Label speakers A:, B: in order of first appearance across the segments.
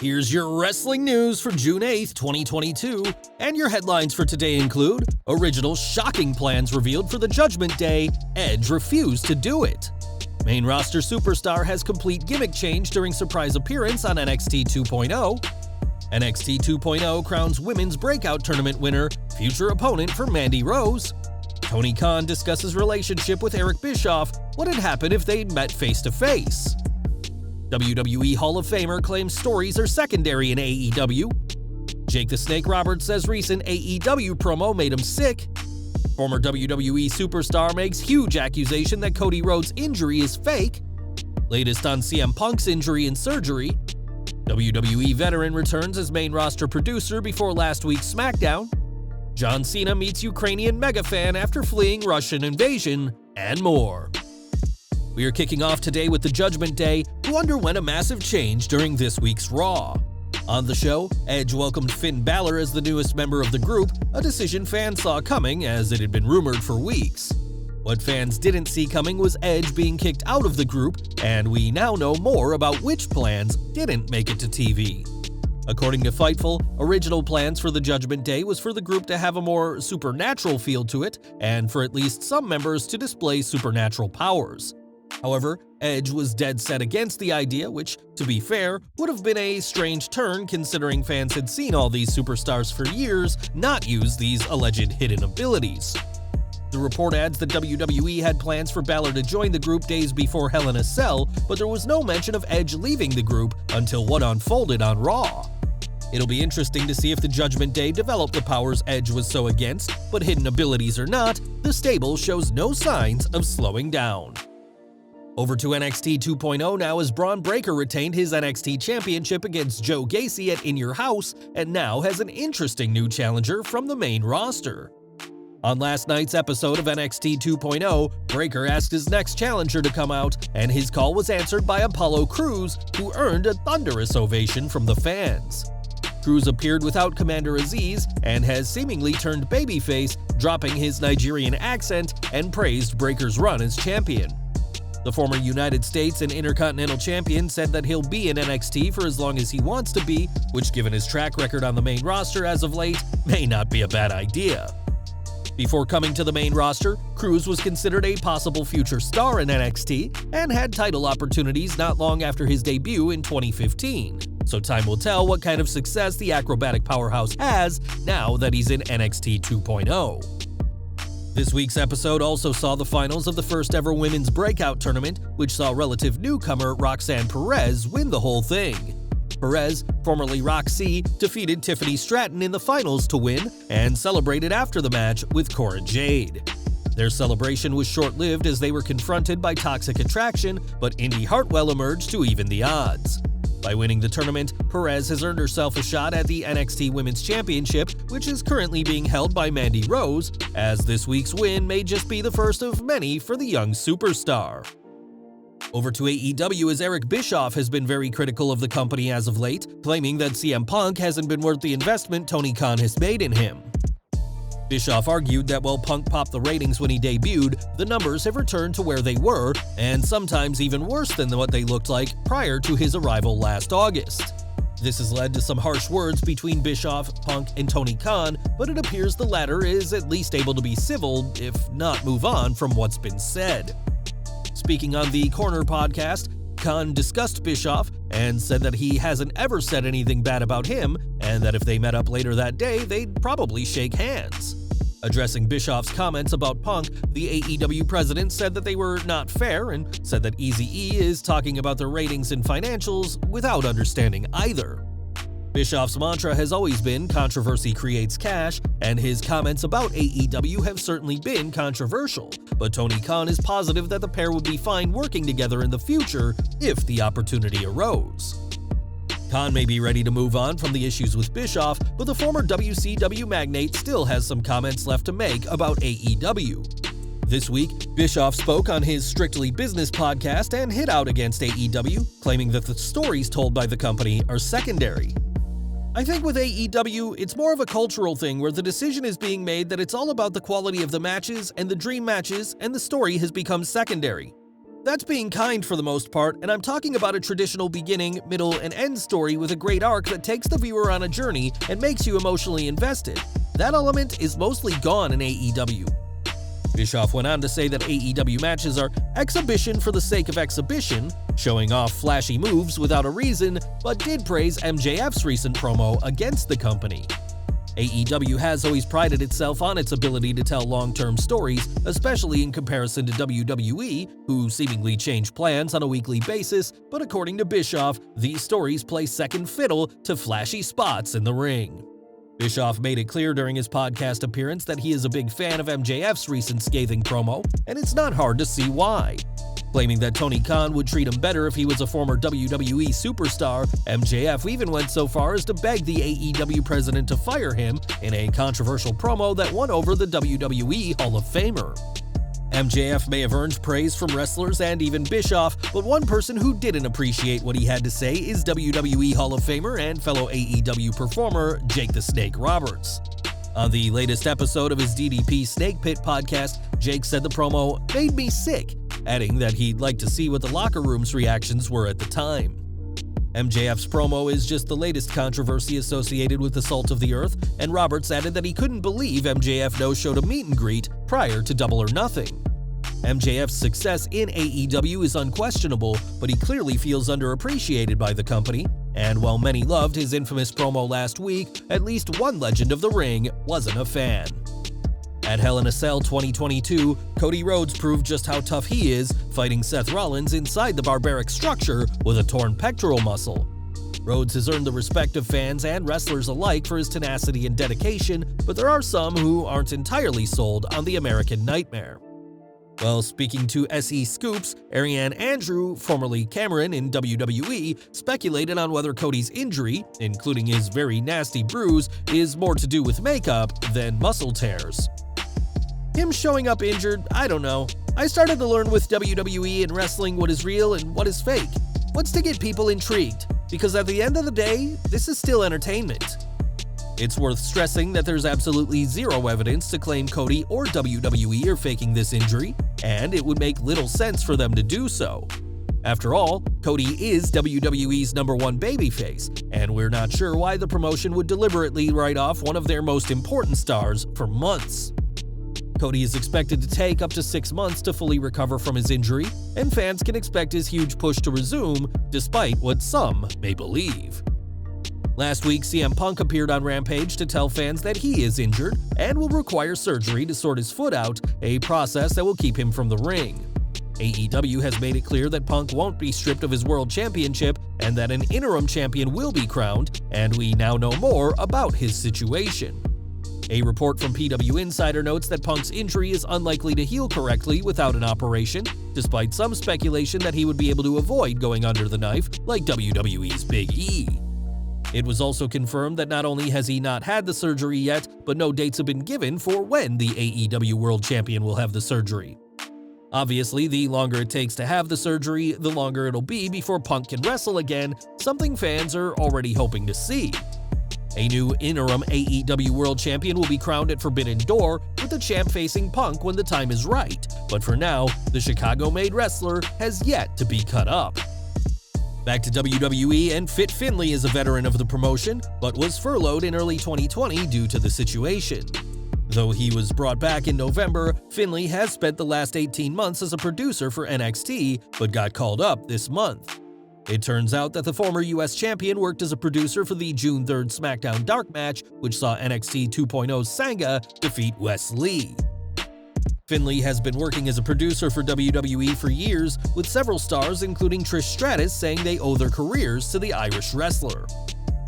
A: Here's your wrestling news for June 8th, 2022, and your headlines for today include: original shocking plans revealed for the Judgment Day, Edge refused to do it. Main roster superstar has complete gimmick change during surprise appearance on NXT 2.0. NXT 2.0 crowns Women's Breakout Tournament winner, future opponent for Mandy Rose. Tony Khan discusses relationship with Eric Bischoff, what had happened if they met face-to-face. WWE Hall of Famer claims stories are secondary in AEW. Jake the Snake Roberts says recent AEW promo made him sick. Former WWE superstar makes huge accusation that Cody Rhodes' injury is fake. Latest on CM Punk's injury and surgery. WWE veteran returns as main roster producer before last week's Smackdown. John Cena meets Ukrainian megafan after fleeing Russian invasion, and more. We are kicking off today with the Judgment Day, who underwent a massive change during this week's Raw. On the show, Edge welcomed Finn Balor as the newest member of the group, a decision fans saw coming as it had been rumored for weeks. What fans didn't see coming was Edge being kicked out of the group, and we now know more about which plans didn't make it to TV. According to Fightful, original plans for the Judgment Day was for the group to have a more supernatural feel to it, and for at least some members to display supernatural powers. However, Edge was dead set against the idea, which, to be fair, would have been a strange turn considering fans had seen all these superstars for years not use these alleged hidden abilities. The report adds that WWE had plans for Balor to join the group days before Hell in a Cell, but there was no mention of Edge leaving the group until what unfolded on Raw. It'll be interesting to see if the Judgment Day develop the powers Edge was so against, but hidden abilities or not, the stable shows no signs of slowing down. Over to NXT 2.0 now as Braun Breaker retained his NXT Championship against Joe Gacy at In Your House and now has an interesting new challenger from the main roster. On last night's episode of NXT 2.0, Breaker asked his next challenger to come out, and his call was answered by Apollo Crews, who earned a thunderous ovation from the fans. Crews appeared without Commander Aziz and has seemingly turned babyface, dropping his Nigerian accent, and praised Breaker's run as champion. The former United States and Intercontinental Champion said that he'll be in NXT for as long as he wants to be, which given his track record on the main roster as of late, may not be a bad idea. Before coming to the main roster, Crews was considered a possible future star in NXT and had title opportunities not long after his debut in 2015. So time will tell what kind of success the acrobatic powerhouse has now that he's in NXT 2.0. This week's episode also saw the finals of the first ever Women's Breakout Tournament, which saw relative newcomer Roxanne Perez win the whole thing. Perez, formerly Roxy, defeated Tiffany Stratton in the finals to win and celebrated after the match with Cora Jade. Their celebration was short-lived as they were confronted by Toxic Attraction, but Indy Hartwell emerged to even the odds. By winning the tournament, Perez has earned herself a shot at the NXT Women's Championship, which is currently being held by Mandy Rose, as this week's win may just be the first of many for the young superstar. Over to AEW as Eric Bischoff has been very critical of the company as of late, claiming that CM Punk hasn't been worth the investment Tony Khan has made in him. Bischoff argued that while Punk popped the ratings when he debuted, the numbers have returned to where they were, and sometimes even worse than what they looked like prior to his arrival last August. This has led to some harsh words between Bischoff, Punk, and Tony Khan, but it appears the latter is at least able to be civil, if not move on from what's been said. Speaking on the Corner podcast, Khan discussed Bischoff and said that he hasn't ever said anything bad about him, and that if they met up later that day, they'd probably shake hands. Addressing Bischoff's comments about Punk, the AEW president said that they were not fair and said that Eazy-E is talking about their ratings and financials without understanding either. Bischoff's mantra has always been controversy creates cash, and his comments about AEW have certainly been controversial, but Tony Khan is positive that the pair would be fine working together in the future if the opportunity arose. Khan may be ready to move on from the issues with Bischoff, but the former WCW magnate still has some comments left to make about AEW. This week, Bischoff spoke on his Strictly Business podcast and hit out against AEW, claiming that the stories told by the company are secondary. I think with AEW, it's more of a cultural thing where the decision is being made that it's all about the quality of the matches and the dream matches, and the story has become secondary. That's being kind for the most part, and I'm talking about a traditional beginning, middle, and end story with a great arc that takes the viewer on a journey and makes you emotionally invested. That element is mostly gone in AEW. Bischoff went on to say that AEW matches are exhibition for the sake of exhibition, showing off flashy moves without a reason, but did praise MJF's recent promo against the company. AEW has always prided itself on its ability to tell long-term stories, especially in comparison to WWE, who seemingly change plans on a weekly basis, but according to Bischoff, these stories play second fiddle to flashy spots in the ring. Bischoff made it clear during his podcast appearance that he is a big fan of MJF's recent scathing promo, and it's not hard to see why. Claiming that Tony Khan would treat him better if he was a former WWE superstar, MJF even went so far as to beg the AEW president to fire him in a controversial promo that won over the WWE Hall of Famer. MJF may have earned praise from wrestlers and even Bischoff, but one person who didn't appreciate what he had to say is WWE Hall of Famer and fellow AEW performer Jake the Snake Roberts. On the latest episode of his DDP Snake Pit podcast, Jake said the promo made me sick, adding that he'd like to see what the locker room's reactions were at the time. MJF's promo is just the latest controversy associated with the Salt of the Earth, and Roberts added that he couldn't believe MJF no-showed a meet and greet prior to Double or Nothing. MJF's success in AEW is unquestionable, but he clearly feels underappreciated by the company, and while many loved his infamous promo last week, at least one legend of the ring wasn't a fan. At Hell in a Cell 2022, Cody Rhodes proved just how tough he is, fighting Seth Rollins inside the barbaric structure with a torn pectoral muscle. Rhodes has earned the respect of fans and wrestlers alike for his tenacity and dedication, but there are some who aren't entirely sold on the American Nightmare. Well, speaking to SE Scoops, Ariane Andrew, formerly Cameron in WWE, speculated on whether Cody's injury, including his very nasty bruise, is more to do with makeup than muscle tears. Him showing up injured, I don't know. I started to learn with WWE and wrestling what is real and what is fake. What's to get people intrigued? Because at the end of the day, this is still entertainment. It's worth stressing that there's absolutely zero evidence to claim Cody or WWE are faking this injury, and it would make little sense for them to do so. After all, Cody is WWE's #1 babyface, and we're not sure why the promotion would deliberately write off one of their most important stars for months. Cody is expected to take up to 6 months to fully recover from his injury, and fans can expect his huge push to resume, despite what some may believe. Last week, CM Punk appeared on Rampage to tell fans that he is injured and will require surgery to sort his foot out, a process that will keep him from the ring. AEW has made it clear that Punk won't be stripped of his world championship and that an interim champion will be crowned, and we now know more about his situation. A report from PW Insider notes that Punk's injury is unlikely to heal correctly without an operation, despite some speculation that he would be able to avoid going under the knife like WWE's Big E. It was also confirmed that not only has he not had the surgery yet, but no dates have been given for when the AEW World Champion will have the surgery. Obviously, the longer it takes to have the surgery, the longer it'll be before Punk can wrestle again, something fans are already hoping to see. A new interim AEW World Champion will be crowned at Forbidden Door, with the champ facing Punk when the time is right, but for now, the Chicago-made wrestler has yet to be cut up. Back to WWE, and Fit Finlay is a veteran of the promotion, but was furloughed in early 2020 due to the situation. Though he was brought back in November, Finlay has spent the last 18 months as a producer for NXT, but got called up this month. It turns out that the former US champion worked as a producer for the June 3rd Smackdown Dark match, which saw NXT 2.0's Sanga defeat Wes Lee. Finlay has been working as a producer for WWE for years, with several stars including Trish Stratus saying they owe their careers to the Irish wrestler.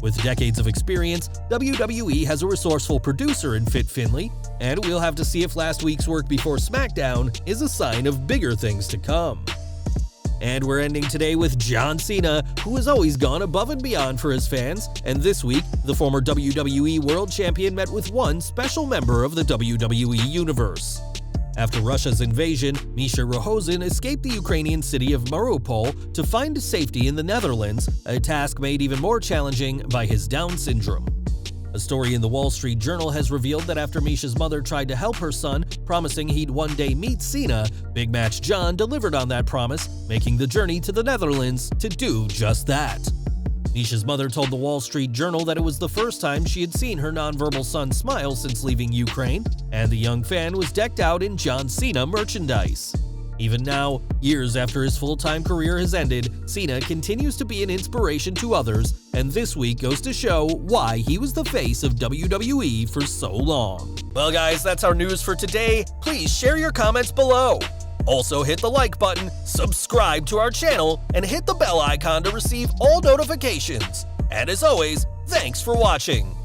A: With decades of experience, WWE has a resourceful producer in Fit Finlay, and we'll have to see if last week's work before SmackDown is a sign of bigger things to come. And we're ending today with John Cena, who has always gone above and beyond for his fans, and this week, the former WWE World Champion met with one special member of the WWE Universe. After Russia's invasion, Misha Rohosin escaped the Ukrainian city of Mariupol to find safety in the Netherlands, a task made even more challenging by his Down syndrome. A story in the Wall Street Journal has revealed that after Misha's mother tried to help her son, promising he'd one day meet Cena, Big Match John delivered on that promise, making the journey to the Netherlands to do just that. Misha's mother told the Wall Street Journal that it was the first time she had seen her nonverbal son smile since leaving Ukraine, and the young fan was decked out in John Cena merchandise. Even now, years after his full-time career has ended, Cena continues to be an inspiration to others, and this week goes to show why he was the face of WWE for so long. Well guys, that's our news for today. Please share your comments below. Also hit the like button, subscribe to our channel, and hit the bell icon to receive all notifications. And as always, thanks for watching.